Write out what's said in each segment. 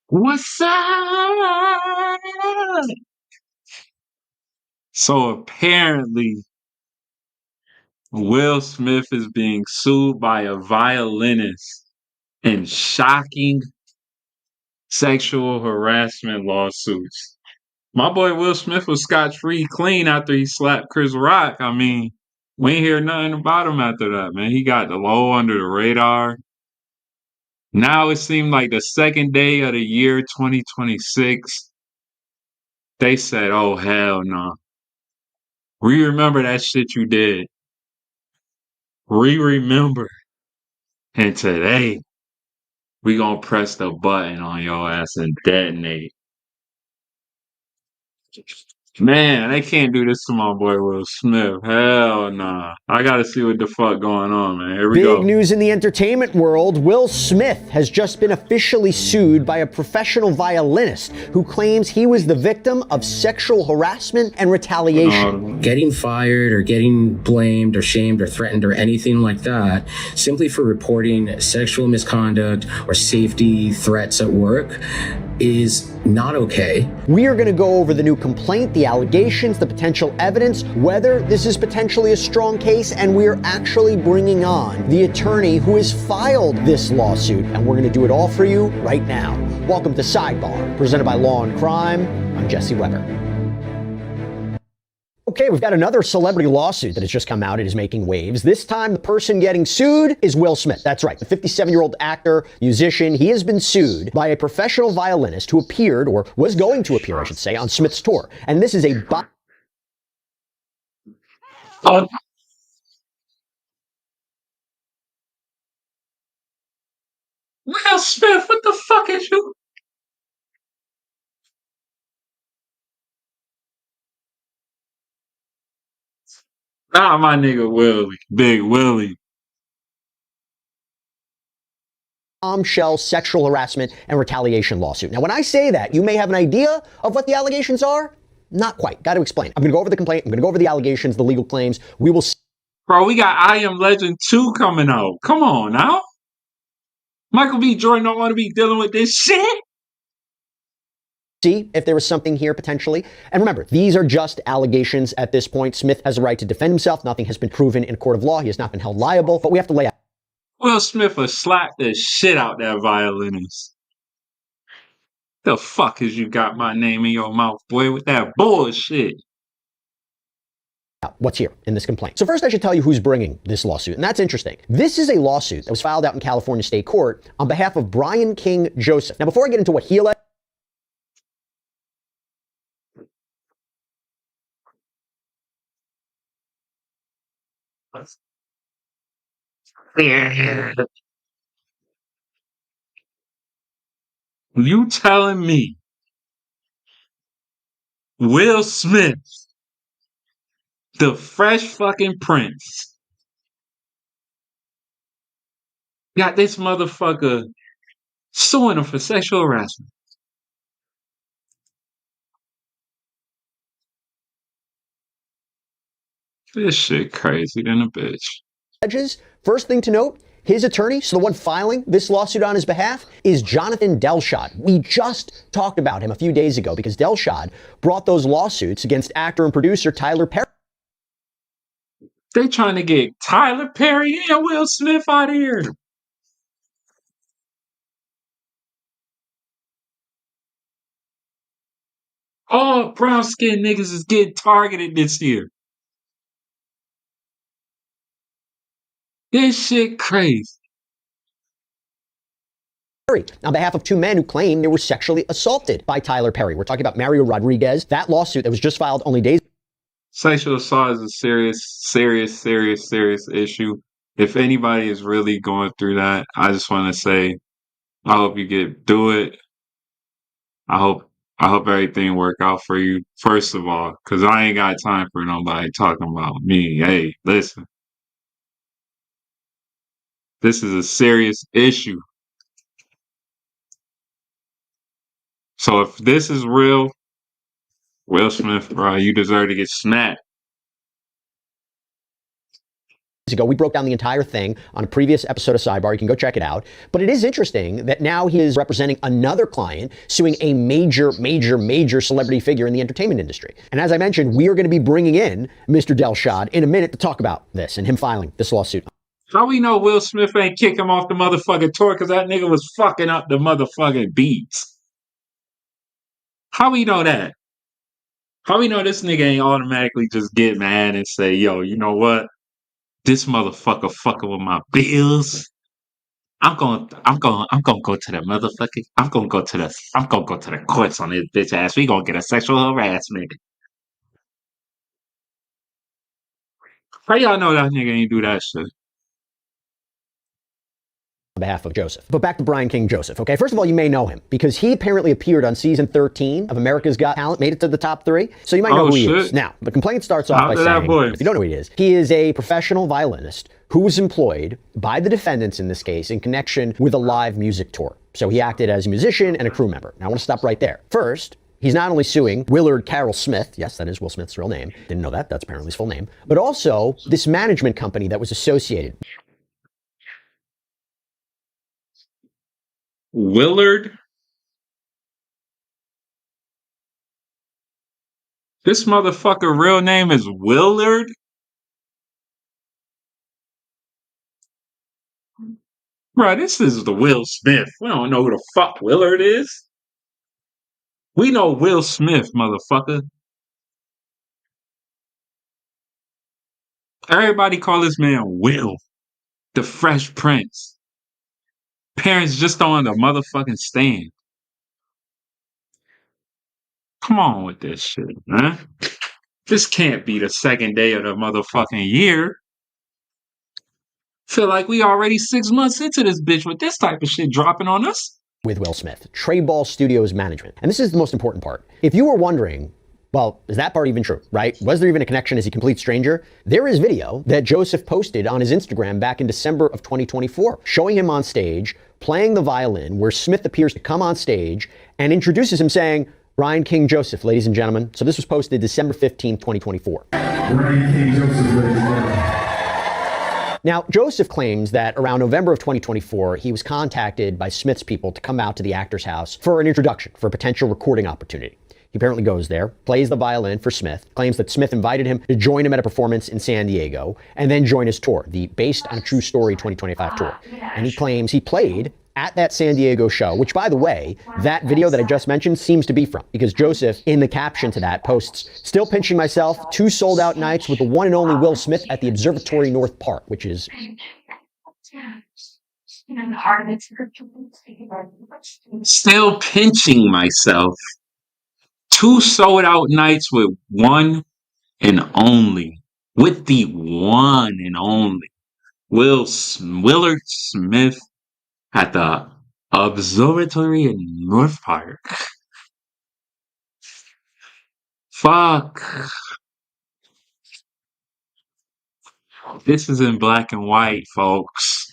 What's up? So apparently, Will Smith is being sued by a violinist in shocking sexual harassment lawsuits. My boy Will Smith was scot-free clean after he slapped Chris Rock. I mean, we ain't hear nothing about him after that, man. He got the low under the radar. Now it seemed like the second day of the year 2026, they said, oh, hell no. We remember that shit you did. We remember. And today, we gonna press the button on your ass and detonate. Man, they can't do this to my boy Will Smith. Hell nah. I gotta see what the fuck going on, man. Here we Big go. news in the entertainment world. Will Smith has just been officially sued by a professional violinist who claims he was the victim of sexual harassment and retaliation. Getting fired or getting blamed or shamed or threatened or anything like that simply for reporting sexual misconduct or safety threats at work is not okay. We are going to go over the new complaint, the allegations, the potential evidence, whether this is potentially a strong case, and we are actually bringing on the attorney who has filed this lawsuit, and we're going to do it all for you right now. Welcome to Sidebar, presented by Law and Crime. I'm Jesse Weber. Okay, we've got another celebrity lawsuit that has just come out. It is making waves. This time, the person getting sued is Will Smith. That's right. The 57-year-old actor, musician, he has been sued by a professional violinist who appeared, or was going to appear, I should say, on Smith's tour. And this is a Oh, Will Smith, what the fuck is you? Nah, my nigga Willie. Big Willie. bombshell sexual harassment and retaliation lawsuit. Now, when I say that, you may have an idea of what the allegations are. Not quite. Got to explain. I'm going to go over the complaint. I'm going to go over the allegations, the legal claims. We will Bro, we got I Am Legend 2 coming out. Come on now. Michael B. Jordan don't want to be dealing with this shit. see if there was something here potentially. And remember, these are just allegations at this point. Smith has a right to defend himself. Nothing has been proven in a court of law. He has not been held liable, but we have to lay out. Will Smith will slap the shit out that violinist. The fuck is you got my name in your mouth, boy, with that bullshit? What's here in this complaint. So first I should tell you who's bringing this lawsuit, and that's interesting. This is a lawsuit that was filed out in California State Court on behalf of Brian King Joseph. Now, before I get into what he alleged, You telling me Will Smith, the fresh fucking prince, got this motherfucker suing him for sexual harassment? This shit crazy than a bitch. first thing to note, his attorney, so the one filing this lawsuit on his behalf, is Jonathan Delshad. We just talked about him a few days ago because Delshad brought those lawsuits against actor and producer Tyler Perry. They trying to get Tyler Perry and Will Smith out of here. All brown skinned niggas is getting targeted this year. This shit crazy. On behalf of two men who claim they were sexually assaulted by Tyler Perry. We're talking about Mario Rodriguez. That lawsuit that was just filed only days. Sexual assault is a serious issue. If anybody is really going through that, I just want to say, I hope you get through it. I hope everything work out for you. First of all, because I ain't got time for nobody talking about me. Hey, listen, this is a serious issue. So if this is real, Will Smith, bro, you deserve to get smacked. ago. We broke down the entire thing on a previous episode of Sidebar. You can go check it out. But it is interesting that now he is representing another client suing a major celebrity figure in the entertainment industry. And as I mentioned, we are going to be bringing in Mr. Delshad in a minute to talk about this and him filing this lawsuit. How we know Will Smith ain't kick him off the motherfucking tour because that nigga was fucking up the motherfucking beats? How we know that? How we know this nigga ain't automatically just get mad and say, yo, you know what? This motherfucker fucking with my bills. I'm gonna go to the motherfucking, I'm gonna go to the courts on this bitch ass. We gonna get a sexual harassment. How y'all know that nigga ain't do that shit? On behalf of Joseph. But back to Brian King Joseph, okay? First of all, you may know him because he apparently appeared on season 13 of America's Got Talent, made it to the top 3. So you might know who he is. Now, the complaint starts off by saying, if you don't know who he is a professional violinist who was employed by the defendants in this case in connection with a live music tour. So he acted as a musician and a crew member. Now I want to stop right there. First, he's not only suing Willard Carroll Smith, yes, that is Will Smith's real name, didn't know that, that's apparently his full name, but also this management company that was associated. Willard? This motherfucker real name is Willard? Bro, this is the Will Smith. We don't know who the fuck Willard is. We know Will Smith, motherfucker. Everybody call this man Will. The Fresh Prince. Parents just don't the motherfucking stand. Come on with this shit, man. This can't be the second day of the motherfucking year. Feel like we already 6 months into this bitch with this type of shit dropping on us. With Will Smith, Trey Ball Studios management. And this is the most important part. If you were wondering, well, is that part even true, right? Was there even a connection? Is he a complete stranger? There is video that Joseph posted on his Instagram back in December of 2024, showing him on stage, playing the violin, where Smith appears to come on stage and introduces him saying, Brian King Joseph, ladies and gentlemen. So this was posted December 15th, 2024. Brian King Joseph, ladies and gentlemen. Now, Joseph claims that around November of 2024, he was contacted by Smith's people to come out to the actor's house for an introduction, for a potential recording opportunity. He apparently goes there, plays the violin for Smith, claims that Smith invited him to join him at a performance in San Diego, and then join his tour, the Based on a True Story 2025 tour. And he claims he played at that San Diego show, which, by the way, that video that I just mentioned seems to be from, because Joseph, in the caption to that, posts, still pinching myself, 2 sold-out nights with the one and only Will Smith at the Observatory North Park, which is... Still pinching myself. 2 sold-out nights with one and only, with the one and only Willard Smith at the Observatory in North Park. Fuck. This is in black and white, folks.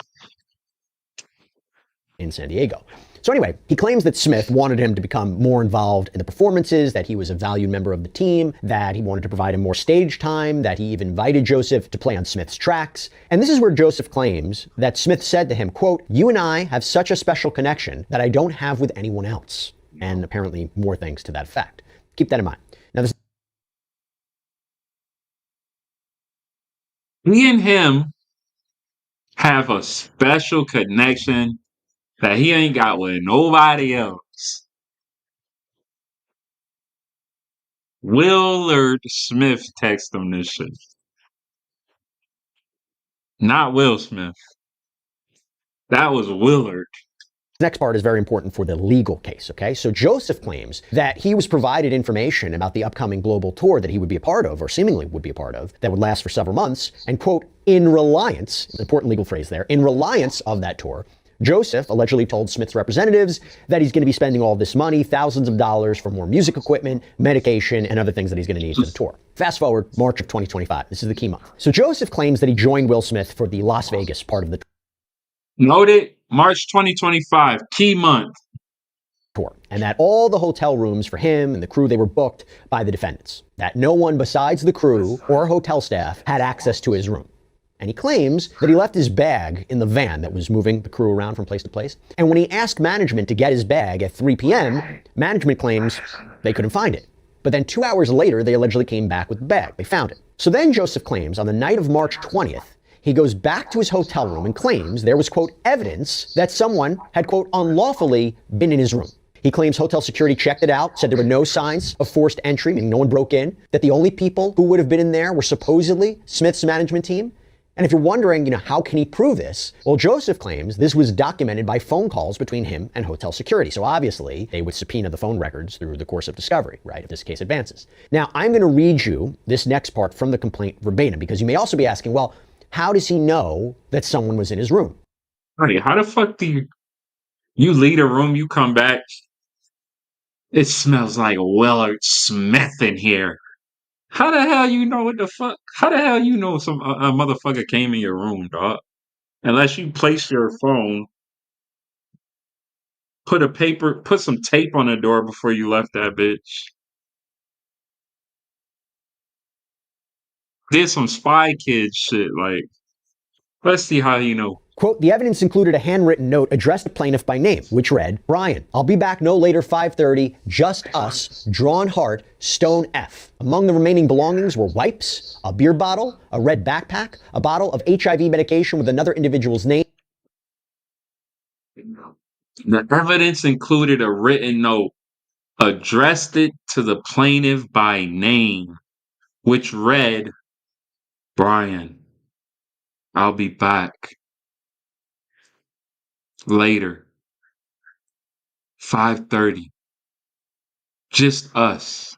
In San Diego. So anyway, he claims that Smith wanted him to become more involved in the performances, that he was a valued member of the team, that he wanted to provide him more stage time, that he even invited Joseph to play on Smith's tracks. And this is where Joseph claims that Smith said to him, quote, you and I have such a special connection that I don't have with anyone else. And apparently more things to that effect. Keep that in mind. Now, this me and him have a special connection that he ain't got with nobody else. Willard Smith texted him this shit. Not Will Smith. That was Willard. next part is very important for the legal case, okay? So Joseph claims that he was provided information about the upcoming global tour that he would be a part of, or seemingly would be a part of, that would last for several months, and quote, in reliance, important legal phrase there, in reliance of that tour, Joseph allegedly told Smith's representatives that he's going to be spending all this money, thousands of dollars for more music equipment, medication, and other things that he's going to need for the tour. Fast forward, March of 2025. This is the key month. So Joseph claims that he joined Will Smith for the Las Vegas part of the Noted, March 2025, key month. tour, and that all the hotel rooms for him and the crew, they were booked by the defendants. That no one besides the crew or hotel staff had access to his room. And he claims that he left his bag in the van that was moving the crew around from place to place. And when he asked management to get his bag at 3 p.m., management claims they couldn't find it. But then 2 hours later, they allegedly came back with the bag. They found it. So then Joseph claims on the night of March 20th, he goes back to his hotel room and claims there was, quote, evidence that someone had, quote, unlawfully been in his room. He claims hotel security checked it out, said there were no signs of forced entry, meaning no one broke in, that the only people who would have been in there were supposedly Smith's management team. And if you're wondering, how can he prove this? Well, Joseph claims this was documented by phone calls between him and hotel security. So obviously, they would subpoena the phone records through the course of discovery, right, if this case advances. Now, I'm going to read you this next part from the complaint verbatim, because you may also be asking, well, how does he know that someone was in his room? Honey, how the fuck do you leave a room, you come back, it smells like Willard Smith in here. How the hell you know what the fuck? How the hell you know a motherfucker came in your room, dog? Unless you place your phone, put some tape on the door before you left that bitch. Did some Spy Kid shit, like, let's see how you know. Quote, the evidence included a handwritten note addressed to plaintiff by name, which read, Brian, I'll be back no later 5:30, just us, drawn heart, stone F. Among the remaining belongings were wipes, a beer bottle, a red backpack, a bottle of HIV medication with another individual's name. The evidence included a written note addressed it to the plaintiff by name, which read, Brian, I'll be back later, 5:30. Just us.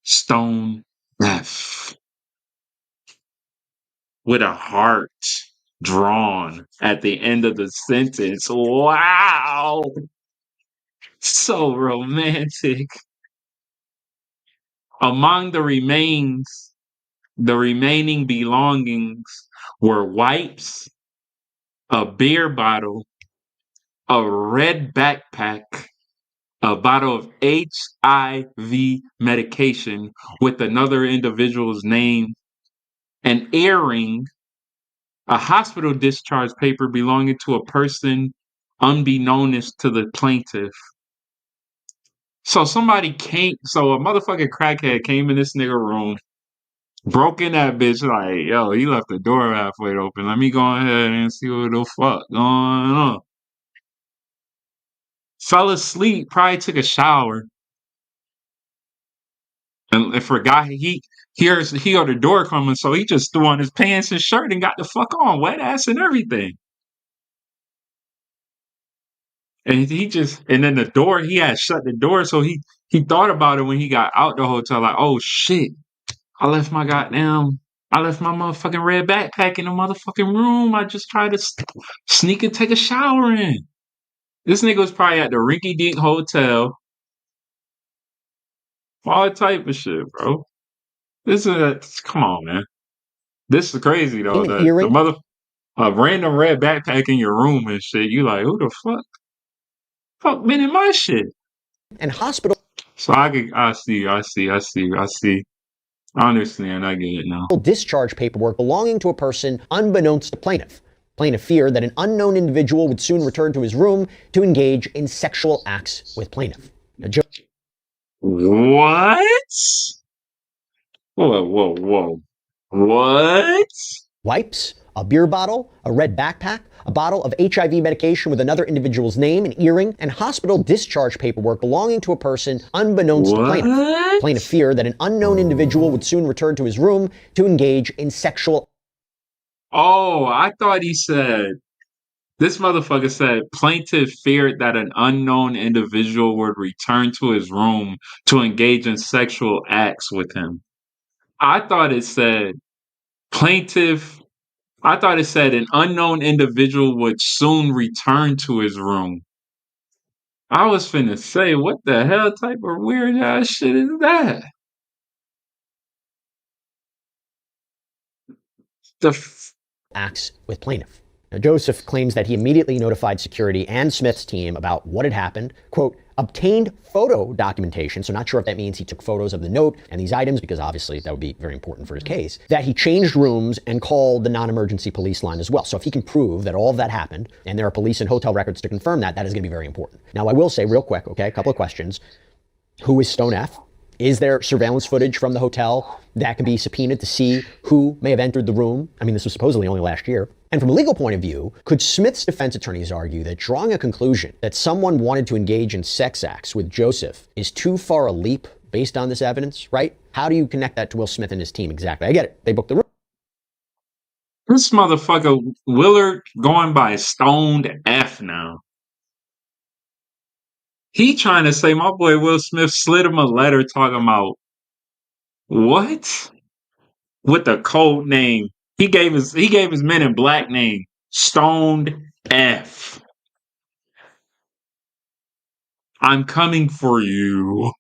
Stone F. With a heart drawn at the end of the sentence. Wow. So romantic. Among the remaining belongings were wipes, a beer bottle, a red backpack, a bottle of HIV medication with another individual's name, an earring, a hospital discharge paper belonging to a person unbeknownst to the plaintiff. So a motherfucking crackhead came in this nigga room, broke in that bitch like, yo, he left the door halfway open. Let me go ahead and see what the fuck going on. Fell asleep, probably took a shower. And forgot he heard the door coming, so he just threw on his pants and shirt and got the fuck on, wet ass and everything. And then he had shut the door, so he thought about it when he got out the hotel, like, oh shit, I left my motherfucking red backpack in the motherfucking room. I just tried to sneak and take a shower in. This nigga was probably at the rinky dink hotel. All type of shit, bro. Come on, man. This is crazy though. A random red backpack in your room and shit. You like, who the fuck? Fuck been in my shit. And hospital. So I see. I understand. I get it now. Discharge paperwork belonging to a person unbeknownst to plaintiff. Plaintiff feared that an unknown individual would soon return to his room to engage in sexual acts with plaintiff. What? Whoa. What? Wipes, a beer bottle, a red backpack, a bottle of HIV medication with another individual's name, an earring, and hospital discharge paperwork belonging to a person unbeknownst to plaintiff. Plaintiff feared that an unknown individual would soon return to his room to engage in sexual. Oh, I thought he said, this motherfucker said plaintiff feared that an unknown individual would return to his room to engage in sexual acts with him. I thought it said an unknown individual would soon return to his room. I was finna say, what the hell type of weird ass shit is that? Acts with plaintiff. Now, Joseph claims that he immediately notified security and Smith's team about what had happened, quote, obtained photo documentation, so not sure if that means he took photos of the note and these items, because obviously that would be very important for his case, that he changed rooms and called the non-emergency police line as well. So if he can prove that all of that happened, and there are police and hotel records to confirm that, that is going to be very important. Now, I will say real quick, okay, a couple of questions. Who is Stone F? Is there surveillance footage from the hotel that can be subpoenaed to see who may have entered the room? I mean, this was supposedly only last year. And from a legal point of view, could Smith's defense attorneys argue that drawing a conclusion that someone wanted to engage in sex acts with Joseph is too far a leap based on this evidence, right? How do you connect that to Will Smith and his team exactly? I get it. They booked the room. This motherfucker Willard going by Stoned F now. He trying to say my boy Will Smith slid him a letter talking about what? With the code name. He gave his Men in Black name. Stoned F. I'm coming for you.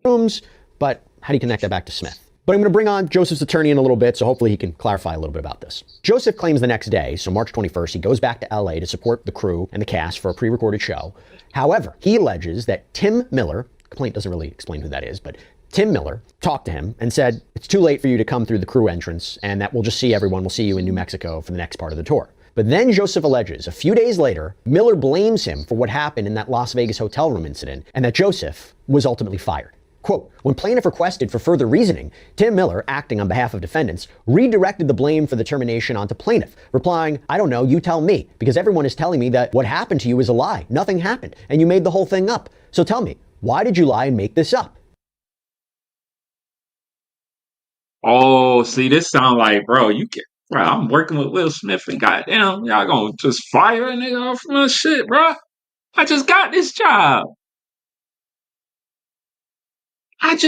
Rooms, but how do you connect that back to Smith? But I'm going to bring on Joseph's attorney in a little bit, so hopefully he can clarify a little bit about this. Joseph claims the next day, so March 21st, he goes back to LA to support the crew and the cast for a pre-recorded show. However, he alleges that Tim Miller, complaint doesn't really explain who that is, but Tim Miller talked to him and said, it's too late for you to come through the crew entrance and that we'll just see everyone. We'll see you in New Mexico for the next part of the tour. But then Joseph alleges a few days later, Miller blames him for what happened in that Las Vegas hotel room incident and that Joseph was ultimately fired. Quote, when plaintiff requested for further reasoning, Tim Miller, acting on behalf of defendants, redirected the blame for the termination onto plaintiff, replying, I don't know, you tell me, because everyone is telling me that what happened to you is a lie. Nothing happened, and you made the whole thing up. So tell me, why did you lie and make this up? Oh, see, this sound like, bro, I'm working with Will Smith and goddamn, y'all gonna just fire a nigga off my shit, bro. I just got this job. And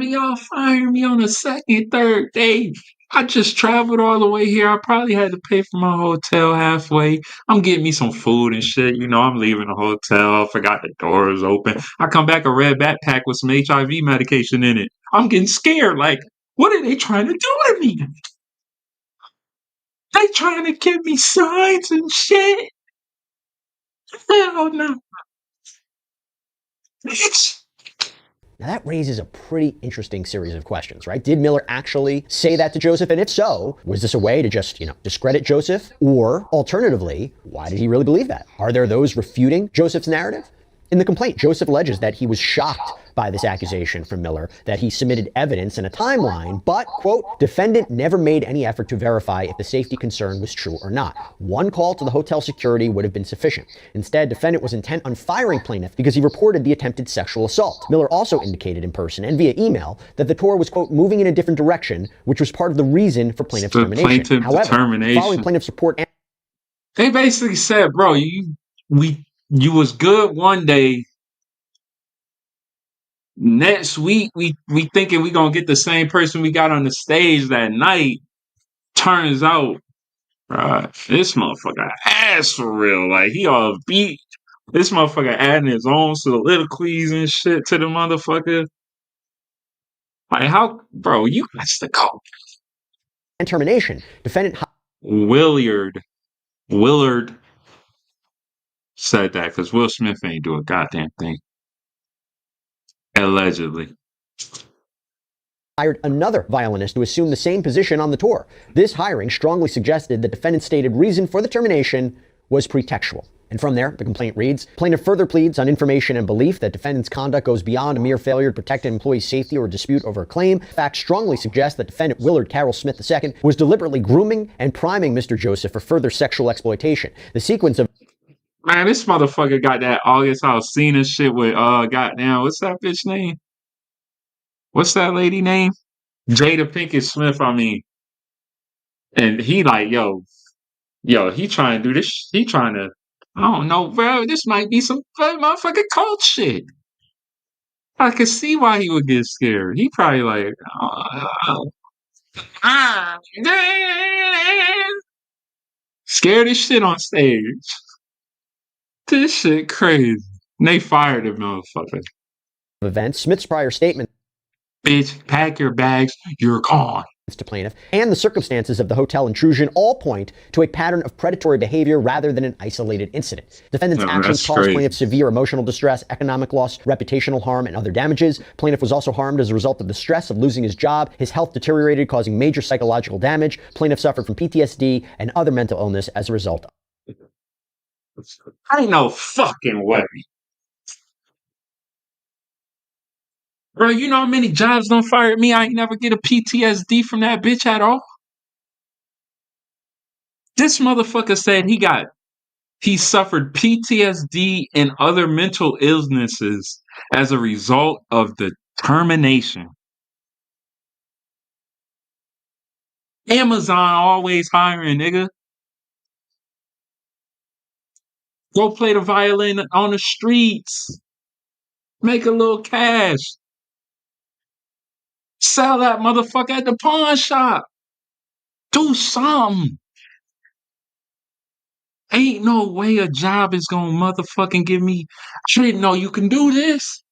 y'all firing me on the second, third day. I just traveled all the way here. I probably had to pay for my hotel halfway. I'm getting me some food and shit. You know, I'm leaving the hotel. I forgot the door was open. I come back a red backpack with some HIV medication in it. I'm getting scared. Like, what are they trying to do to me? They trying to give me signs and shit. Hell no. Bitch. Now that raises a pretty interesting series of questions, right? Did Miller actually say that to Joseph? And if so, was this a way to just, discredit Joseph? Or alternatively, why did he really believe that? Are there those refuting Joseph's narrative? In the complaint, Joseph alleges that he was shocked by this accusation from Miller, that he submitted evidence and a timeline, but, quote, defendant never made any effort to verify if the safety concern was true or not. One call to the hotel security would have been sufficient. Instead, defendant was intent on firing plaintiff because he reported the attempted sexual assault. Miller also indicated in person and via email that the tour was, quote, moving in a different direction, which was part of the reason for plaintiff's termination. However, following plaintiff's report, they basically said, bro, you was good one day. Next week, we thinking we gonna get the same person we got on the stage that night. Turns out, this motherfucker ass for real. Like, he all beat. This motherfucker adding his own soliloquies and shit to the motherfucker. Like, how, bro, you got to go. and termination, defendant Willard said that because Will Smith ain't do a goddamn thing. Allegedly. hired another violinist to assume the same position on the tour. This hiring strongly suggested the defendant's stated reason for the termination was pretextual. And from there, the complaint reads, plaintiff further pleads on information and belief that defendant's conduct goes beyond a mere failure to protect an employee's safety or dispute over a claim. Facts strongly suggest that defendant Willard Carroll Smith II was deliberately grooming and priming Mr. Joseph for further sexual exploitation. The sequence of Man, this motherfucker got that August Alsina shit with goddamn, what's that bitch name? What's that lady name? Jada Pinkett Smith, I mean. And he like, yo, he trying to do this. He trying to, I don't know, bro. This might be some motherfucking cult shit. I can see why he would get scared. He probably like, scared as shit on stage. This shit crazy. And they fired the motherfucker. events, Smith's prior statement Bitch, pack your bags, you're gone. To plaintiff, and the circumstances of the hotel intrusion all point to a pattern of predatory behavior rather than an isolated incident. Defendant's actions caused plaintiff severe emotional distress, economic loss, reputational harm, and other damages. Plaintiff was also harmed as a result of the stress of losing his job. His health deteriorated, causing major psychological damage. Plaintiff suffered from PTSD and other mental illness as a result. Ain't no fucking way. Bro, you know how many jobs done fired me? I ain't never get a PTSD from that bitch at all. This motherfucker said he suffered PTSD and other mental illnesses as a result of the termination. Amazon always hiring, nigga. Go play the violin on the streets. Make a little cash. Sell that motherfucker at the pawn shop. Do something. Ain't no way a job is gonna motherfucking give me. I didn't know you can do this.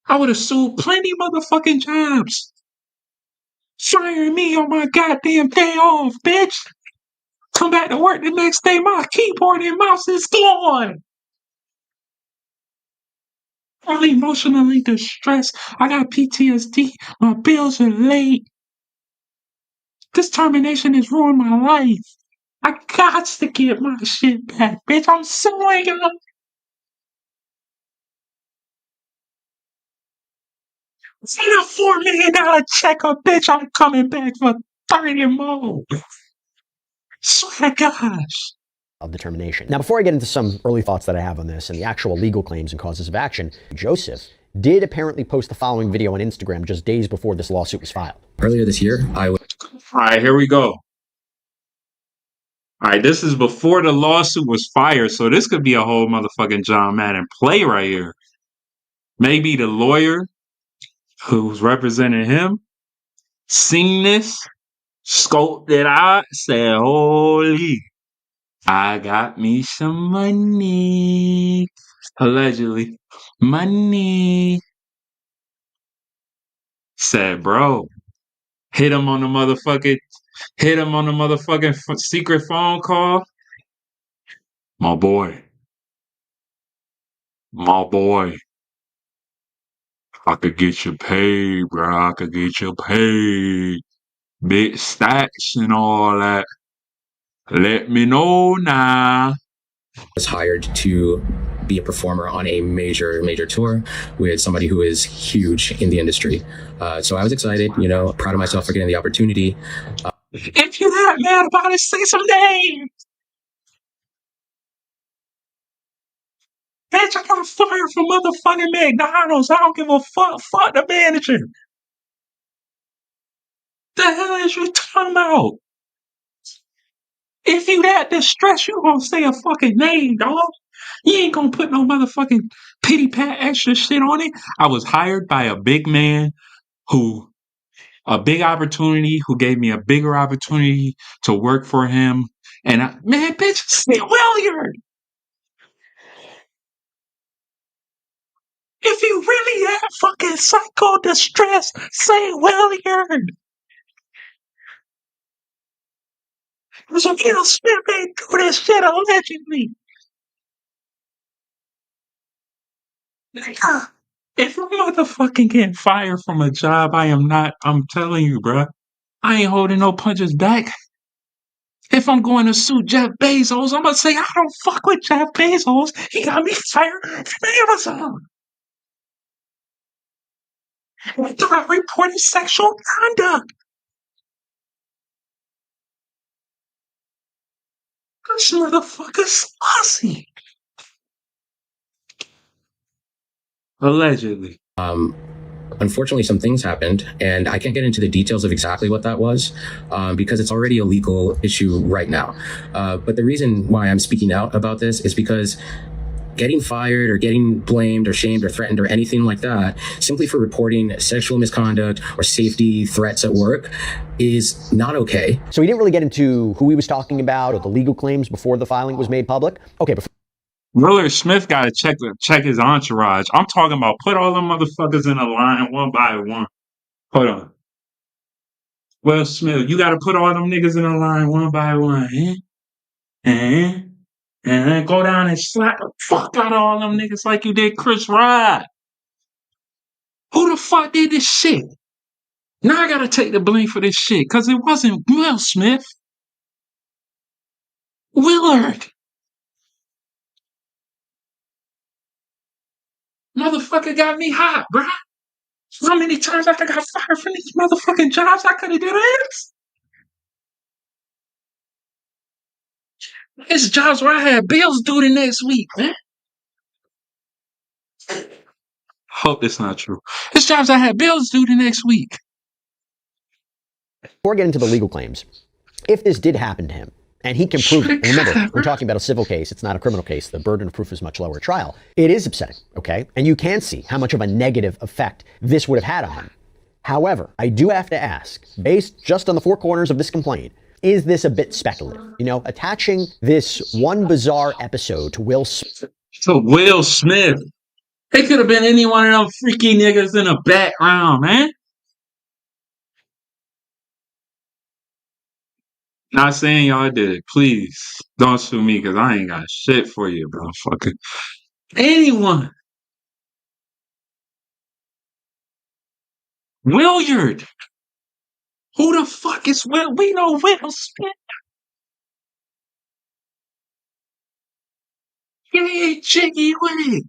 I would have sued plenty motherfucking jobs. Fire me on my goddamn day off, bitch. Come back to work the next day, my keyboard and mouse is gone. I'm emotionally distressed. I got PTSD. My bills are late. This termination has ruined my life. I got to get my shit back, bitch. I'm suing you. Send a $4 million check up, bitch. I'm coming back for 30 more. Swear to gosh. Of the termination. Now, before I get into some early thoughts that I have on this and the actual legal claims and causes of action, Joseph did apparently post the following video on Instagram just days before this lawsuit was filed. Earlier this year, All right, here we go. All right, this is before the lawsuit was fired, so this could be a whole motherfucking John Madden play right here. Maybe the lawyer who's representing him seen this, scoped it out, said, holy, I got me some money. Allegedly. Money. Said, bro, hit him on the motherfucking secret phone call. My boy, I could get you paid, bro. I could get you paid. Big stacks and all that. Let me know now. was hired to be a performer on a major tour with somebody who is huge in the industry. So I was excited, proud of myself for getting the opportunity. If you're that mad about it, say some names. Bitch, I got fired from motherfucking McDonald's. I don't give a fuck. Fuck the manager. The hell is you talking about? If you that distressed, you gonna say a fucking name, dog. You ain't gonna put no motherfucking pity pat extra shit on it. I was hired by a big man a big opportunity, who gave me a bigger opportunity to work for him. And man, bitch, say Williard. If you really that fucking psycho distressed, say Williard. So Will Smith ain't do this shit allegedly. Nigga, if I'm motherfucking getting fired from a job, I'm telling you, bruh, I ain't holding no punches back. If I'm going to sue Jeff Bezos, I'm gonna say I don't fuck with Jeff Bezos. He got me fired from Amazon. After I reported sexual conduct. This motherfucker's fussy. Allegedly. Unfortunately, some things happened, and I can't get into the details of exactly what that was because it's already a legal issue right now. But the reason why I'm speaking out about this is because getting fired or getting blamed or shamed or threatened or anything like that simply for reporting sexual misconduct or safety threats at work is not okay. So he didn't really get into who he was talking about or the legal claims before the filing was made public. Okay, Willard Smith got to check his entourage. I'm talking about put all them motherfuckers in a line one by one. Hold on. Will Smith, you gotta put all them niggas in a line one by one, eh? Eh? And then go down and slap the fuck out of all them niggas like you did Chris Rock. Who the fuck did this shit? Now I gotta take the blame for this shit, cause it wasn't Will Smith. Willard. Motherfucker got me hot, bruh. How many times I got fired from these motherfucking jobs I could have did this? It's jobs where I had bills due the next week, man. Hope it's not true. It's jobs I had bills due the next week. Before I get into the legal claims, if this did happen to him, and he can prove it, and remember, we're talking about a civil case, it's not a criminal case, the burden of proof is much lower at trial, it is upsetting, okay? And you can see how much of a negative effect this would have had on him. However, I do have to ask, based just on the four corners of this complaint, is this a bit speculative? You know, attaching this one bizarre episode to Will Smith. To Will Smith. It could have been any one of them freaky niggas in the background, man. Not saying y'all did it. Please don't sue me because I ain't got shit for you, bro. Fucking anyone. Williard. Who the fuck is Will? We know Will Smith. Get jiggy with it.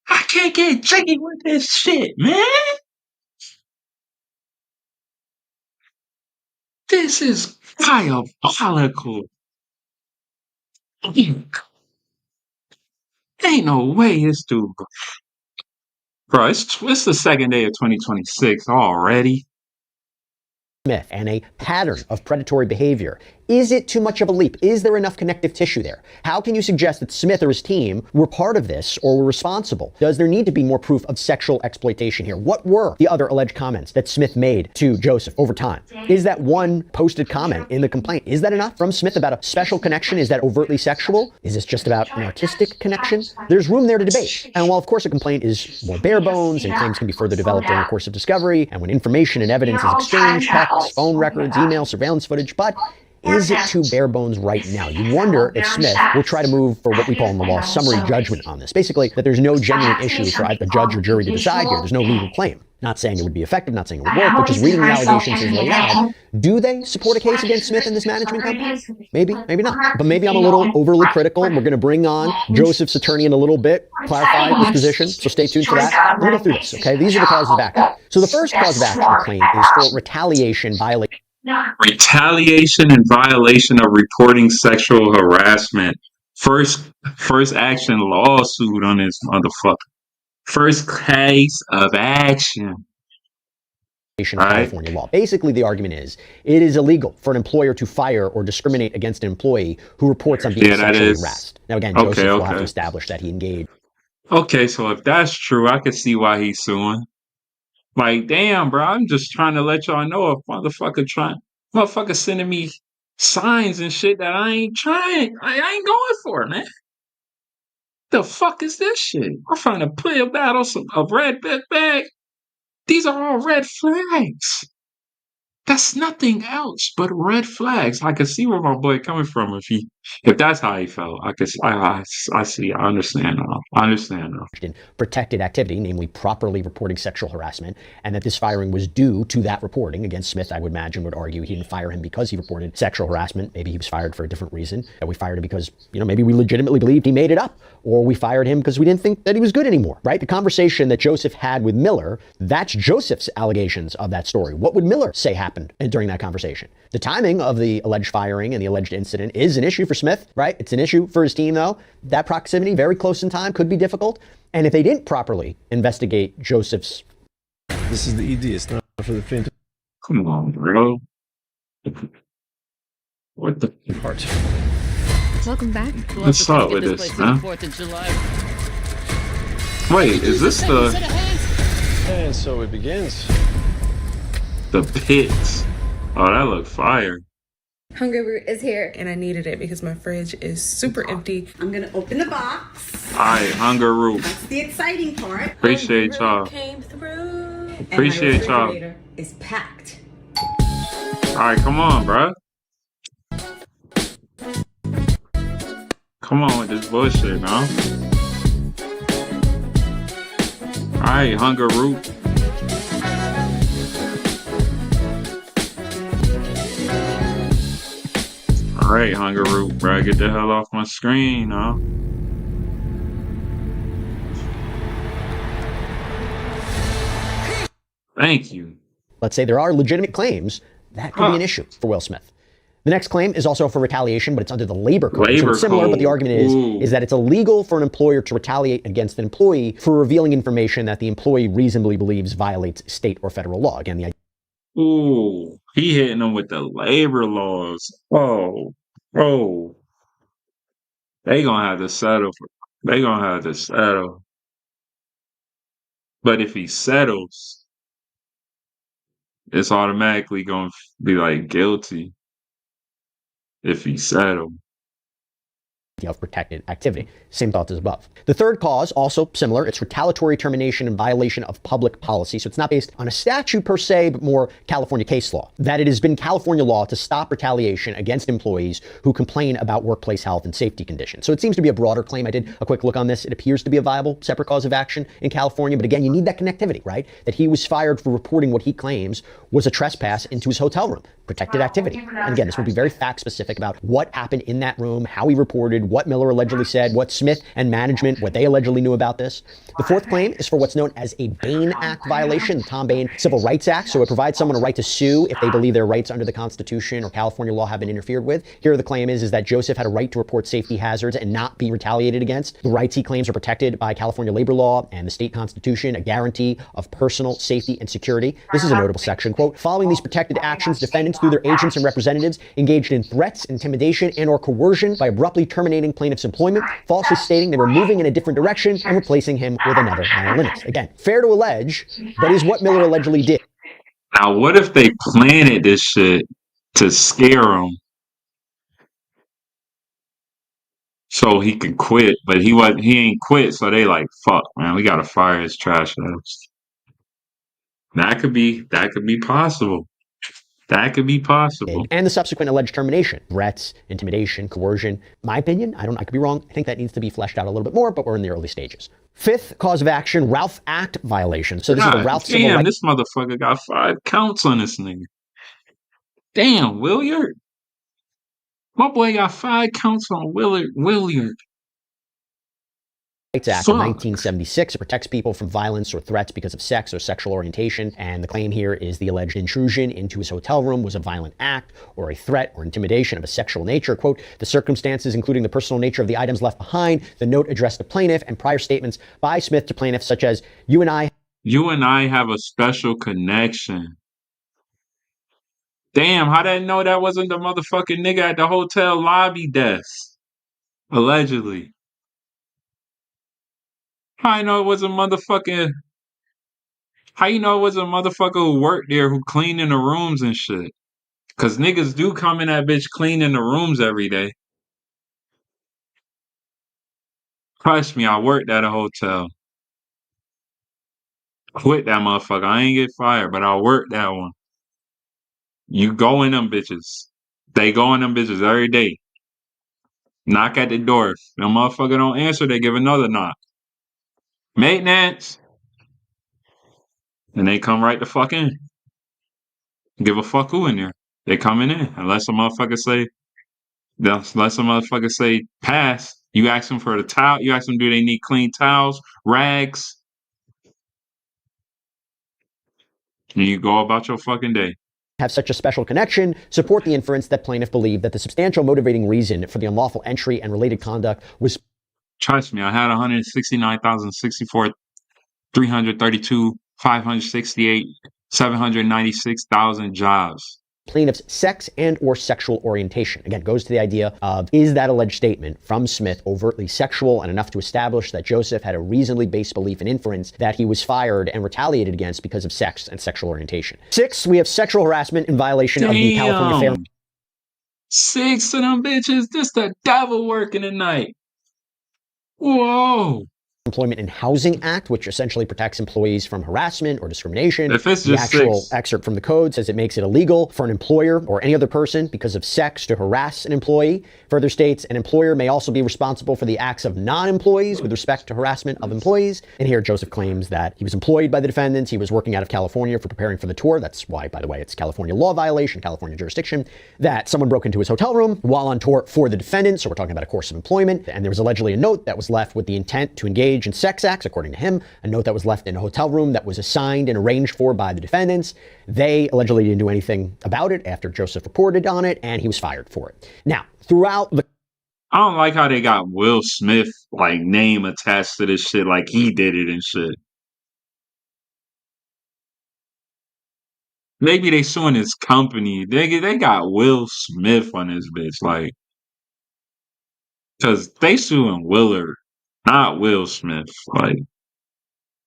I can't get jiggy with this shit, man. This is diabolical. Ain't no way this dude. Bro, it's the second day of 2026 already. Smith and a pattern of predatory behavior. Is it too much of a leap? Is there enough connective tissue there? How can you suggest that Smith or his team were part of this or were responsible? Does there need to be more proof of sexual exploitation here? What were the other alleged comments that Smith made to Joseph over time? Is that one posted comment in the complaint, is that enough from Smith about a special connection? Is that overtly sexual? Is this just about an artistic connection? There's room there to debate. And while of course a complaint is more bare bones and claims can be further developed during the course of discovery and when information and evidence is exchanged, texts, phone records, email, surveillance footage, but is it too bare bones right now? You wonder if Smith will try to move for what we call in the law summary judgment on this. Basically, that there's no genuine issue for a judge or jury to decide here. There's no legal claim. Not saying it would be effective, not saying it would work, but just reading the allegations as laid out. Do they support a case against Smith and this management company? Maybe, maybe not. But maybe I'm a little overly critical. We're going to bring on Joseph's attorney in a little bit, clarify his position. So stay tuned for that. We're going to go through this, okay? These are the causes of action. So the first cause of action claim is for retaliation, violation. Retaliation and violation of reporting sexual harassment. First action lawsuit on this motherfucker. First case of action. California law. Basically, the argument is it is illegal for an employer to fire or discriminate against an employee who reports on being sexually harassed. Now, again, Joseph will have to establish that he engaged. Okay, so if that's true, I can see why he's suing. Like, damn, bro, I'm just trying to let y'all know if motherfucker sending me signs and shit that I ain't trying. I ain't going for, man. The fuck is this shit? I'm trying to play a battle of red bag. These are all red flags. That's nothing else but red flags. I can see where my boy coming from if that's how he felt. I see. I understand now. In protected activity, namely properly reporting sexual harassment, and that this firing was due to that reporting. Again, Smith, I would imagine, would argue he didn't fire him because he reported sexual harassment. Maybe he was fired for a different reason. That we fired him because, maybe we legitimately believed he made it up, or we fired him because we didn't think that he was good anymore, right? The conversation that Joseph had with Miller, that's Joseph's allegations of that story. What would Miller say happened during that conversation? The timing of the alleged firing and the alleged incident is an issue for Smith, right? It's an issue for his team, though. That proximity, very close in time, could be difficult. And if they didn't properly investigate Joseph's... This is the ED, it's not for the fin. Come on, bro. What the part? Welcome back. What's up with this, man? Wait, is this the... And so it begins. The pits. Oh, that looked fire. Hunger Root is here. And I needed it because my fridge is super empty. I'm gonna open the box. Alright, Hunger Root. That's the exciting part. Appreciate y'all. Came through. Appreciate y'all. refrigerator is packed. All right, come on, bro. Come on with this bullshit, man. All right, Hunger Root. All right, Hunger Root, bro. Get the hell off my screen, huh? Thank you. Let's say there are legitimate claims, that could be an issue for Will Smith. The next claim is also for retaliation, but it's under the labor code. So it's similar, but the argument is that it's illegal for an employer to retaliate against an employee for revealing information that the employee reasonably believes violates state or federal law. Again, the idea. Ooh, he hitting them with the labor laws. Oh, bro. They gonna have to settle. They gonna have to settle. But if he settles, it's automatically gonna be like guilty. If he settles. Of protected activity. Same thoughts as above. The third cause, also similar, it's retaliatory termination and violation of public policy. So it's not based on a statute per se, but more California case law. That it has been California law to stop retaliation against employees who complain about workplace health and safety conditions. So it seems to be a broader claim. I did a quick look on this. It appears to be a viable separate cause of action in California. But again, you need that connectivity, right? That he was fired for reporting what he claims was a trespass into his hotel room. Protected activity. And again, this will be very fact specific about what happened in that room, how he reported, what Miller allegedly said, what Smith and management, what they allegedly knew about this. The fourth claim is for what's known as a Bain Act violation, the Tom Bain Civil Rights Act. So it provides someone a right to sue if they believe their rights under the Constitution or California law have been interfered with. Here the claim is that Joseph had a right to report safety hazards and not be retaliated against. The rights he claims are protected by California labor law and the state constitution, a guarantee of personal safety and security. This is a notable section, quote, following these protected actions, defendants through their agents and representatives engaged in threats, intimidation, and or coercion by abruptly terminating plaintiff's employment, falsely stating they were moving in a different direction and replacing him with another violinist. Again, fair to allege, but is what Miller allegedly did. Now, what if they planted this shit to scare him so he can quit, but he ain't quit, so they like, fuck, man, we gotta fire his trash ass. That could be possible. That could be possible. And the subsequent alleged termination, threats, intimidation, coercion. My opinion, I could be wrong. I think that needs to be fleshed out a little bit more, but we're in the early stages. Fifth cause of action, Ralph Act violation. So this is the Ralph Civil Rights. This motherfucker got 5 counts on this nigga. Damn, Williard. My boy got 5 counts on Williard. Rights Act of 1976. It protects people from violence or threats because of sex or sexual orientation. And the claim here is the alleged intrusion into his hotel room was a violent act or a threat or intimidation of a sexual nature. Quote, the circumstances, including the personal nature of the items left behind, the note addressed to plaintiff, and prior statements by Smith to plaintiff, such as, you and I have a special connection. Damn, how did I know that wasn't the motherfucking nigga at the hotel lobby desk? Allegedly. How you know it was a motherfucking... How you know it was a motherfucker who worked there who cleaned in the rooms and shit? Because niggas do come in that bitch cleaning the rooms every day. Trust me, I worked at a hotel. Quit that motherfucker. I ain't get fired, but I worked that one. You go in them bitches. They go in them bitches every day. Knock at the door. If the motherfucker don't answer, they give another knock. Maintenance. And they come right the fuck in. Give a fuck who in there. They coming in. Unless a motherfucker say pass. You ask them for the towel. You ask them, do they need clean towels, rags? And you go about your fucking day. Have such a special connection, support the inference that plaintiff believed that the substantial motivating reason for the unlawful entry and related conduct was... Trust me, I had 169,064, 332, 568, 796,000 jobs. Plaintiff's sex and or sexual orientation. Again, goes to the idea of, is that alleged statement from Smith overtly sexual and enough to establish that Joseph had a reasonably based belief and inference that he was fired and retaliated against because of sex and sexual orientation. 6, we have sexual harassment in violation of the California Fair... 6 of them bitches, this the devil working tonight. Whoa. Employment and Housing Act, which essentially protects employees from harassment or discrimination. If it's The just actual six. excerpt from the code says it makes it illegal for an employer or any other person because of sex to harass an employee. Further states, an employer may also be responsible for the acts of non-employees with respect to harassment of employees. And here Joseph claims that he was employed by the defendants. He was working out of California for preparing for the tour. That's why, by the way, it's California law violation, California jurisdiction, that someone broke into his hotel room while on tour for the defendants. So we're talking about a course of employment. And there was allegedly a note that was left with the intent to engage in sex acts, according to him, a note that was left in a hotel room that was assigned and arranged for by the defendants. They allegedly didn't do anything about it after Joseph reported on it, and he was fired for it. Now, throughout the I don't like how they got Will Smith like name attached to this shit, like he did it and shit. Maybe they suing his company. They got Will Smith on this bitch, like, cause they suing Willard, not Will Smith. Like,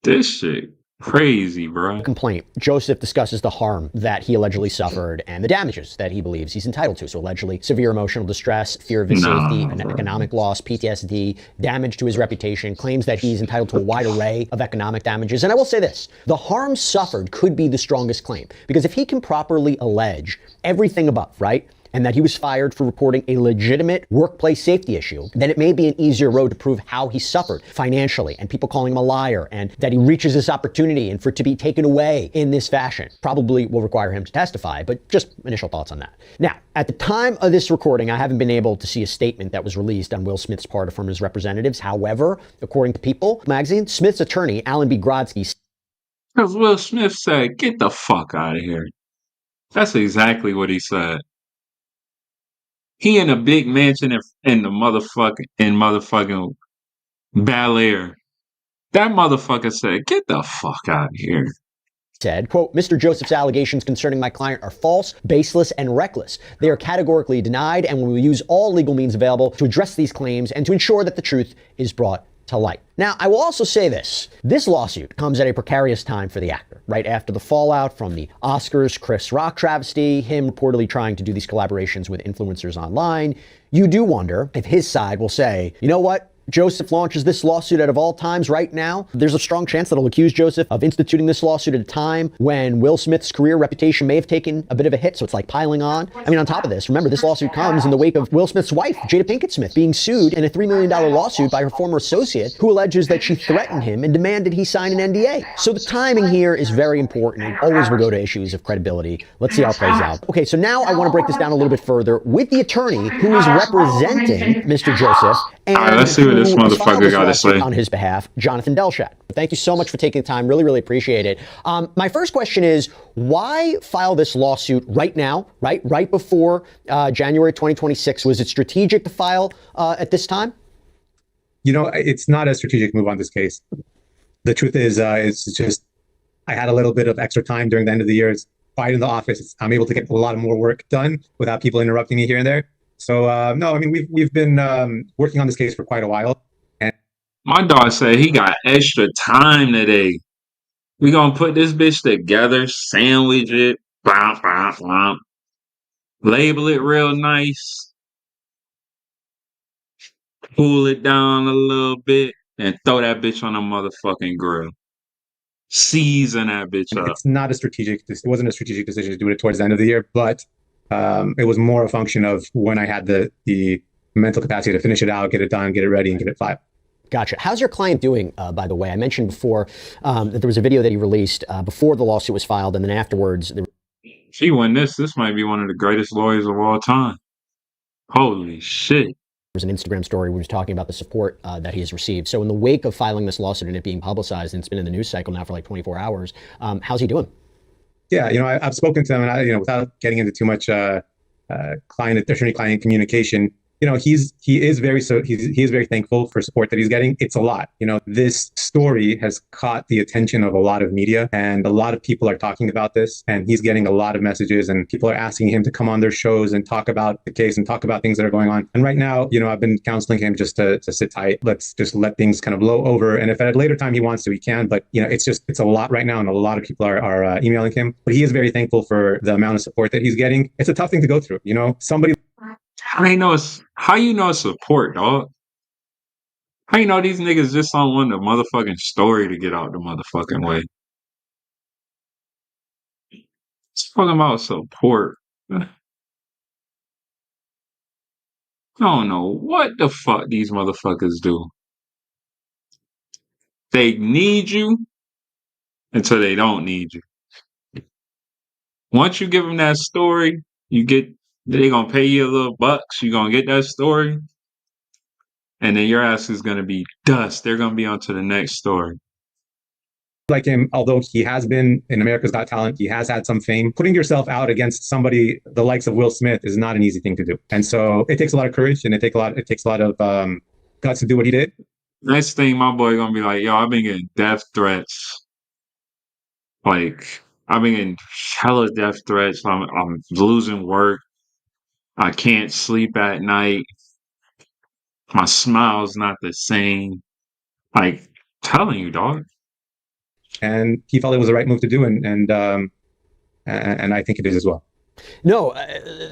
this shit crazy, bro. complaint, Joseph discusses the harm that he allegedly suffered and the damages that he believes he's entitled to. So allegedly severe emotional distress, fear of his safety, and economic loss, PTSD, damage to his reputation, claims that he's entitled to a wide array of economic damages. And I will say this, the harm suffered could be the strongest claim, because if he can properly allege everything above, right? And that he was fired for reporting a legitimate workplace safety issue, then it may be an easier road to prove how he suffered financially and people calling him a liar, and that he reaches this opportunity and for it to be taken away in this fashion. Probably will require him to testify, but just initial thoughts on that. Now, at the time of this recording, I haven't been able to see a statement that was released on Will Smith's part from his representatives. However, according to People magazine, Smith's attorney, Alan B. Grodsky, Because Will Smith said, "Get the fuck out of here." That's exactly what he said. He in a big mansion in the motherfucking Bel Air. That motherfucker said, "Get the fuck out of here." said, quote, Mr. Joseph's allegations concerning my client are false, baseless, and reckless. They are categorically denied, and we will use all legal means available to address these claims and to ensure that the truth is brought to light. Now, I will also say this lawsuit comes at a precarious time for the actor, right after the fallout from the Oscars, Chris Rock travesty, him reportedly trying to do these collaborations with influencers online. You do wonder if his side will say, you know what? Joseph launches this lawsuit out of all times right now. There's a strong chance that he'll accuse Joseph of instituting this lawsuit at a time when Will Smith's career reputation may have taken a bit of a hit, so it's like piling on. I mean, on top of this, remember, this lawsuit comes in the wake of Will Smith's wife, Jada Pinkett Smith, being sued in a $3 million lawsuit by her former associate who alleges that she threatened him and demanded he sign an NDA. So the timing here is very important. It always will go to issues of credibility. Let's see how it plays out. Okay, so now I want to break this down a little bit further with the attorney who is representing Mr. Joseph. And all right, let's see what this motherfucker got to say on his behalf, Jonathan Delshad. Thank you so much for taking the time. Really, really appreciate it. My first question is, why file this lawsuit right now, right before January 2026? Was it strategic to file at this time? You know, it's not a strategic move on this case. The truth is, it's just I had a little bit of extra time during the end of the year. It's quiet in the office. I'm able to get a lot more work done without people interrupting me here and there. So no, I mean we've been working on this case for quite a while. And my dog said he got extra time today. We gonna put this bitch together, sandwich it, blah, blah, blah. Label it real nice, cool it down a little bit, and throw that bitch on a motherfucking grill. Season that bitch up. It's not a strategic. It wasn't a strategic decision to do it towards the end of the year, but it was more a function of when I had the mental capacity to finish it out, get it done, get it ready, and get it filed. Gotcha. How's your client doing, by the way? I mentioned before that there was a video that he released before the lawsuit was filed, and then afterwards. If he won this might be one of the greatest lawyers of all time. Holy shit. There was an Instagram story where he was talking about the support that he has received. So in the wake of filing this lawsuit and it being publicized, and it's been in the news cycle now for like 24 hours, how's he doing? Yeah, you know, I've spoken to him, and without getting into too much attorney-client communication, you know, he is very thankful for support that he's getting. It's a lot. You know, this story has caught the attention of a lot of media, and a lot of people are talking about this, and he's getting a lot of messages, and people are asking him to come on their shows and talk about the case and talk about things that are going on. And right now, you know, I've been counseling him just to sit tight. Let's just let things kind of blow over. And if at a later time he wants to, he can. But, you know, it's a lot right now, and a lot of people are emailing him. But he is very thankful for the amount of support that he's getting. It's a tough thing to go through. You know, somebody. How you know support, dog? How you know these niggas just don't want the motherfucking story to get out the motherfucking way? It's talking about support. I don't know what the fuck these motherfuckers do. They need you until they don't need you. Once you give them that story, they gonna pay you a little bucks. You gonna get that story, and then your ass is gonna be dust. They're gonna be on to the next story. Like him, although he has been in America's Got Talent, he has had some fame. Putting yourself out against somebody the likes of Will Smith is not an easy thing to do, and so it takes a lot of courage and it takes a lot of guts to do what he did. Next thing, my boy gonna be like, "Yo, I've been getting death threats. Like, I've been getting hella death threats. I'm losing work. I can't sleep at night. My smile's not the same. Like, telling you, dog." And he felt it was the right move to do, and I think it is as well. No,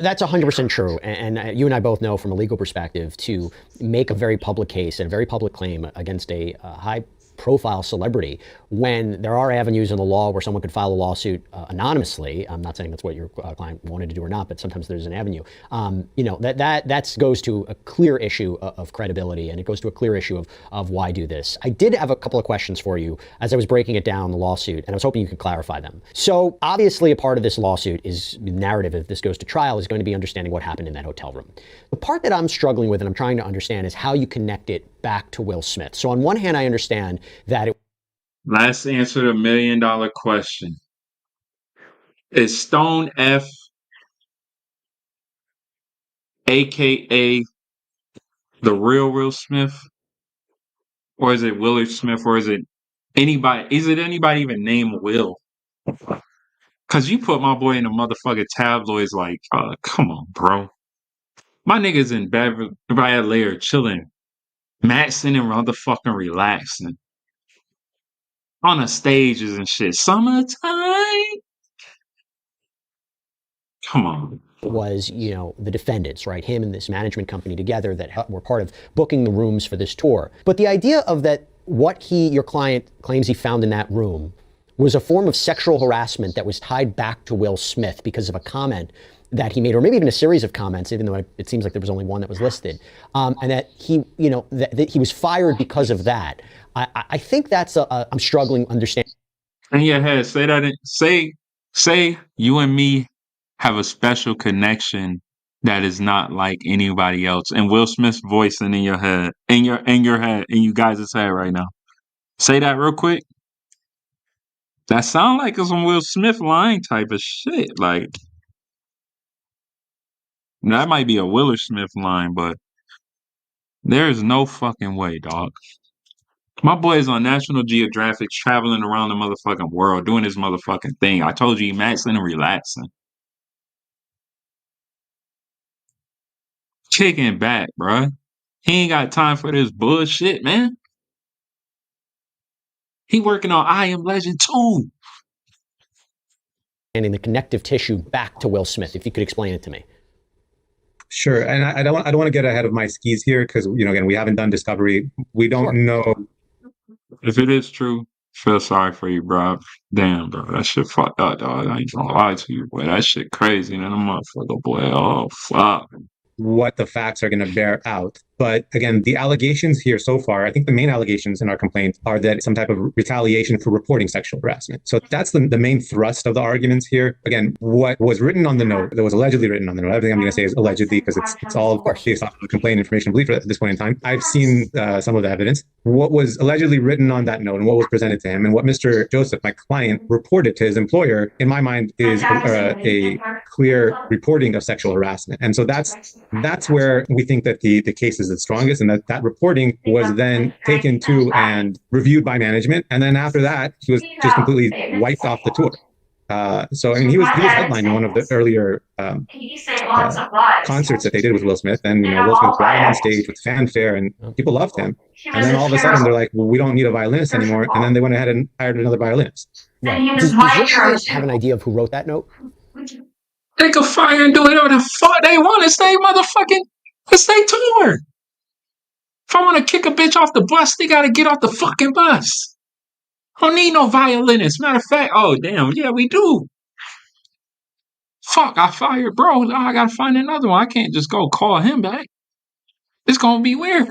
that's 100% true. And you and I both know from a legal perspective, to make a very public case and a very public claim against a high profile celebrity, when there are avenues in the law where someone could file a lawsuit anonymously. I'm not saying that's what your client wanted to do or not, but sometimes there's an avenue. That goes to a clear issue of credibility, and it goes to a clear issue of why do this. I did have a couple of questions for you as I was breaking it down, the lawsuit, and I was hoping you could clarify them. So obviously a part of this lawsuit is the narrative, if this goes to trial, is going to be understanding what happened in that hotel room. The part that I'm struggling with and I'm trying to understand is how you connect it back to Will Smith. So on one hand, I understand that Let's answer the $1 million question. Is Stone F, aka the real Will Smith, or is it Willard Smith, or is it anybody? Is it anybody even named Will? Cause you put my boy in the motherfucking tabloids, like, come on, bro. My niggas in Bad Layer chilling, maxing and motherfucking relaxing on the stages and shit. Summertime. Come on. was, the defendants, right? Him and this management company together that were part of booking the rooms for this tour. But the idea of that, what your client claims he found in that room was a form of sexual harassment that was tied back to Will Smith because of a comment that he made, or maybe even a series of comments, even though it seems like there was only one that was listed, and that he, that he was fired because of that. I think that's I'm struggling to understand. In your head, say that. Say you and me have a special connection that is not like anybody else, and Will Smith's voice in your head, in your head, in you guys' head right now. Say that real quick. That sound like some Will Smith line type of shit. Like, that might be a Willard Smith line, but there's no fucking way, dog. My boy is on National Geographic, traveling around the motherfucking world, doing his motherfucking thing. I told you, he maxing and relaxing. Kicking back, bruh. He ain't got time for this bullshit, man. He working on I Am Legend too. And in the connective tissue back to Will Smith, if you could explain it to me. Sure, and I don't want to get ahead of my skis here because again we haven't done discovery. We don't know. If it is true, feel sorry for you, bro. Damn, bro, that shit fucked up, dog. I ain't gonna lie to you, boy. That shit crazy, man. I'm motherfucker, boy. Oh fuck. What the facts are going to bear out. But again, the allegations here so far, I think the main allegations in our complaint are that some type of retaliation for reporting sexual harassment. So that's the main thrust of the arguments here. Again, what was written on the note, that was allegedly written on the note, everything I'm going to say is allegedly because it's all based off of the complaint information belief at this point in time. I've seen some of the evidence. What was allegedly written on that note and what was presented to him and what Mr. Joseph, my client, reported to his employer, in my mind, is a clear reporting of sexual harassment. And so that's where we think that the case is the strongest, and that reporting was then taken to and reviewed by management, and then after that he was just completely wiped off the tour. So I mean, he was headlining one of the earlier concerts that they did with Will Smith, and Will Smith brought him on stage with fanfare, and people loved him. And then all of a sudden they're like, well, we don't need a violinist anymore, and then they went ahead and hired another violinist. Right. Does your client have an idea of who wrote that note? They can fire and do whatever the fuck they want. It's they motherfucking, it's they tour. If I want to kick a bitch off the bus, they gotta get off the fucking bus. I don't need no violinist. Matter of fact, oh damn, yeah, we do. Fuck, I fired bro. Now I gotta find another one. I can't just go call him back. It's gonna be weird.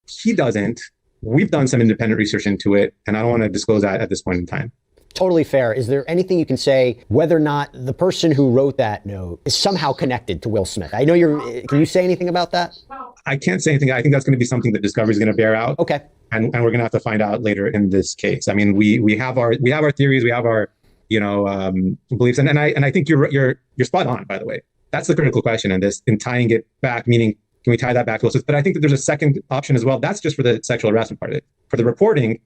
He doesn't. We've done some independent research into it, and I don't want to disclose that at this point in time. Totally fair. Is there anything you can say whether or not the person who wrote that note is somehow connected to Will Smith? I know can you say anything about that? I can't say anything. I think that's going to be something that Discovery is going to bear out. Okay. And we're going to have to find out later in this case. I mean, we have our theories, we have our beliefs, and I think you're spot on. By the way, that's the critical question in tying it back. Meaning, can we tie that back to Will Smith? But I think that there's a second option as well. That's just for the sexual harassment part of it. For the reporting,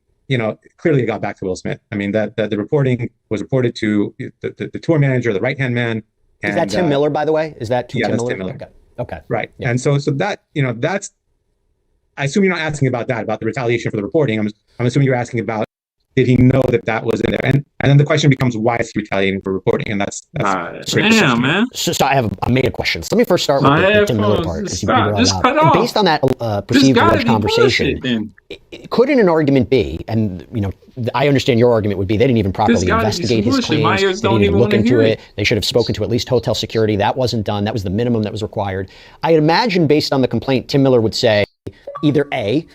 clearly it got back to Will Smith. I mean, that the reporting was reported to the tour manager, the right hand man. Is that Tim Miller, by the way? Is that Tim Miller? Tim Miller? Okay. Right. Yeah. And so that that's. I assume you're not asking about the retaliation for the reporting. I'm assuming you're asking about, did he know that was in there? And then the question becomes, why is he retaliating for reporting? And that's damn, man. So I have a made question. So let me first start with the Tim Miller part. Based on that perceived alleged conversation, couldn't an argument be, and I understand your argument would be, they didn't even properly investigate his claims. They didn't even look into it. They should have spoken to at least hotel security. That wasn't done. That was the minimum that was required. I imagine, based on the complaint, Tim Miller would say either A,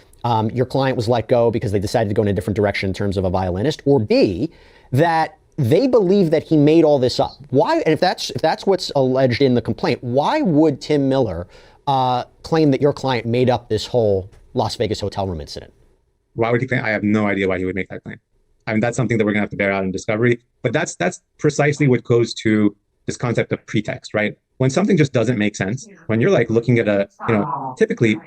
your client was let go because they decided to go in a different direction in terms of a violinist, or B, that they believe that he made all this up. Why? And if that's what's alleged in the complaint, why would Tim Miller claim that your client made up this whole Las Vegas hotel room incident? Why would he claim? I have no idea why he would make that claim. I mean, that's something that we're gonna have to bear out in discovery. But that's precisely what goes to this concept of pretext, right? When something just doesn't make sense, when you're like looking at typically,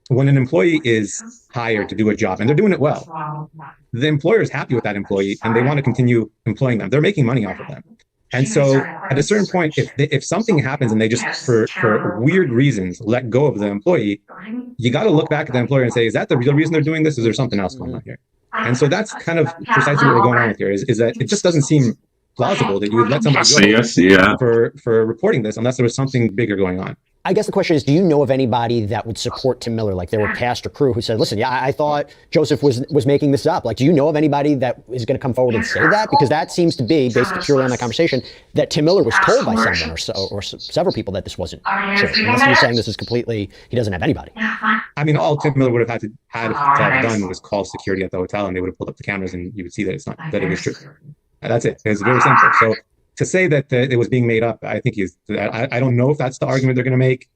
when an employee is hired to do a job and they're doing it well, the employer is happy with that employee and they want to continue employing them. They're making money off of them. And so at a certain point, if something happens and they just, for weird reasons, let go of the employee, you got to look back at the employer and say, is that the real reason they're doing this? Is there something else going on here? And so that's kind of precisely what we're going on with here, is that it just doesn't seem plausible that you would let somebody go for reporting this unless there was something bigger going on. I guess the question is, do you know of anybody that would support Tim Miller? Like there were cast or crew who said, listen, yeah, I thought Joseph was making this up. Like, do you know of anybody that is going to come forward and say that? Because that seems to be, based purely on that conversation, that Tim Miller was told by someone or several people that this wasn't true. Unless you're saying this is completely, he doesn't have anybody. I mean, all Tim Miller would have had to have done was call security at the hotel, and they would have pulled up the cameras, and you would see that it was true. And that's it. It's very simple. So to say that it was being made up, I think I don't know if that's the argument they're going to make.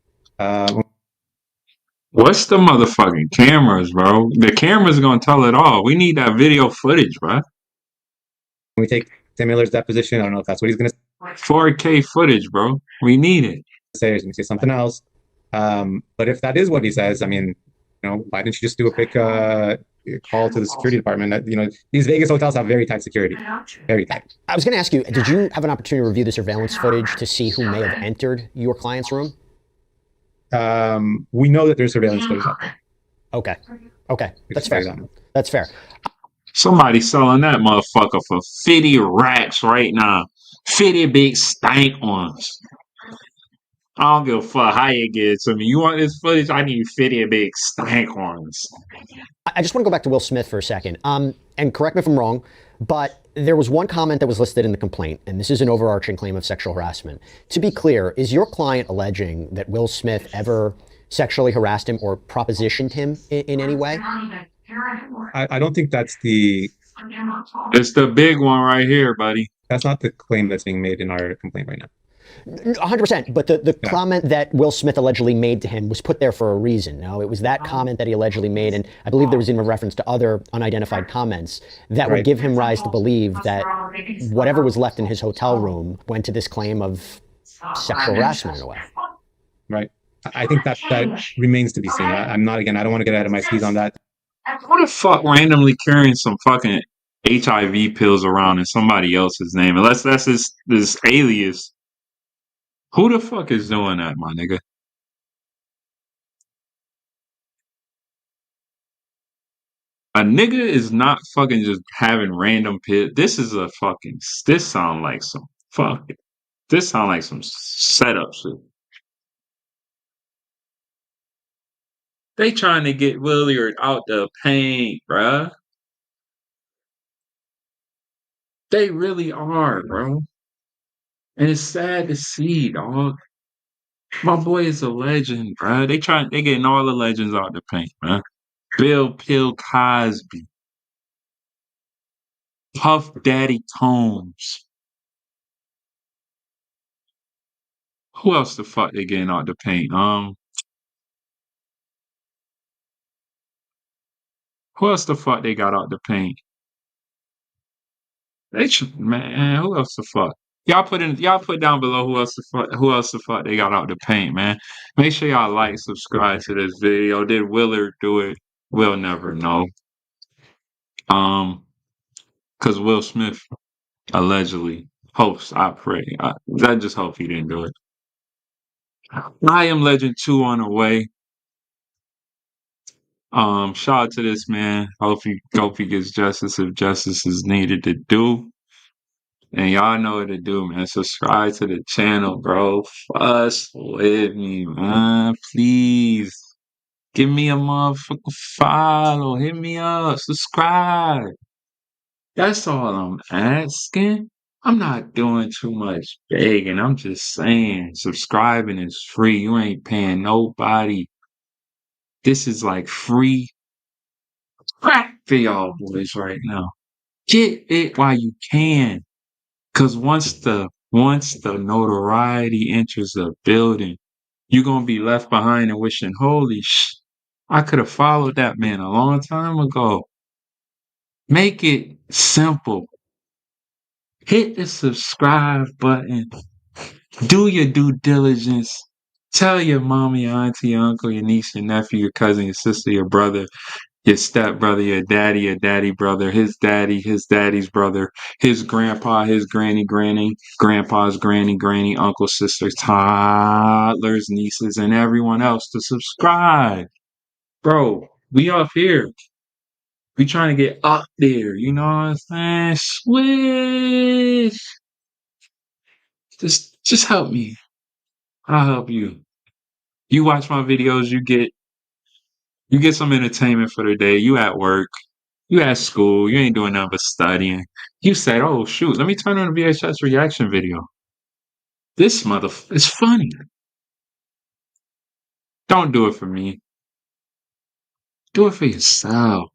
What's the motherfucking cameras, bro? The cameras are gonna tell it all. We need that video footage, bro. When we take Tim Miller's deposition, I don't know if that's what he's gonna say. 4K footage, bro. We need it. He's gonna say something else. But if that is what he says, I mean, why didn't you just do a quick call to the security department? These Vegas hotels have very tight security, very tight. I was going to ask you, did you have an opportunity to review the surveillance footage to see who may have entered your client's room? We know that there's surveillance footage out there. Okay. That's fair. That's fair. Somebody selling that motherfucker for 50 racks right now. 50 big stank ones. I don't give a fuck how you get it to me. You want this footage? I need 50 big stank ones. I just want to go back to Will Smith for a second. And correct me if I'm wrong, but there was one comment that was listed in the complaint, and this is an overarching claim of sexual harassment. To be clear, is your client alleging that Will Smith ever sexually harassed him or propositioned him in any way? I don't think that's the... It's the big one right here, buddy. That's not the claim that's being made in our complaint right now. 100%. But the comment that Will Smith allegedly made to him was put there for a reason. No, it was that comment that he allegedly made. And I believe there was even a reference to other unidentified comments that would give him rise to believe that whatever was left in his hotel room went to this claim of sexual harassment in a way. Right. I think that remains to be seen. I don't want to get out of my skis on that. What the fuck randomly carrying some fucking HIV pills around in somebody else's name? Unless that's this alias. Who the fuck is doing that, my nigga? A nigga is not fucking just having random pills. This sound like some setup shit. They trying to get Willard out the paint, bruh. They really are, bro. And it's sad to see, dog. My boy is a legend, bruh. They getting all the legends out the paint, man. Bill Cosby, Puff Daddy Combs. Who else the fuck they getting out the paint? Who else the fuck they got out the paint? Man, who else the fuck? Y'all put down below who else the fuck they got out the paint, man. Make sure y'all like, subscribe to this video. Did Willard do it? We'll never know. Cause Will Smith allegedly hopes, I pray. I just hope he didn't do it. I Am Legend 2 on the way. Shout out to this man. Hope he gets justice if justice is needed to do. And y'all know what to do, man. Subscribe to the channel, bro. Fuss with me, man. Please. Give me a motherfucking follow. Hit me up. Subscribe. That's all I'm asking. I'm not doing too much begging. I'm just saying subscribing is free. You ain't paying nobody. This is like free crack for y'all boys right now. Get it while you can. Cause once the notoriety enters the building, you're gonna be left behind and wishing, holy I could have followed that man a long time ago. Make it simple. Hit the subscribe button. Do your due diligence. Tell your mommy, your auntie, your uncle, your niece, your nephew, your cousin, your sister, your brother, your stepbrother, your daddy brother, his daddy's brother, his grandpa, his granny, grandpa's granny, uncle, sisters, toddlers, nieces, and everyone else to subscribe. Bro, we up here. We trying to get up there. You know what I'm saying? Swish. Just help me. I'll help you. You watch my videos, you get some entertainment for the day. You at work. You at school, you ain't doing nothing but studying. You said, oh, shoot, let me turn on a VHS reaction video. This is funny. Don't do it for me. Do it for yourself.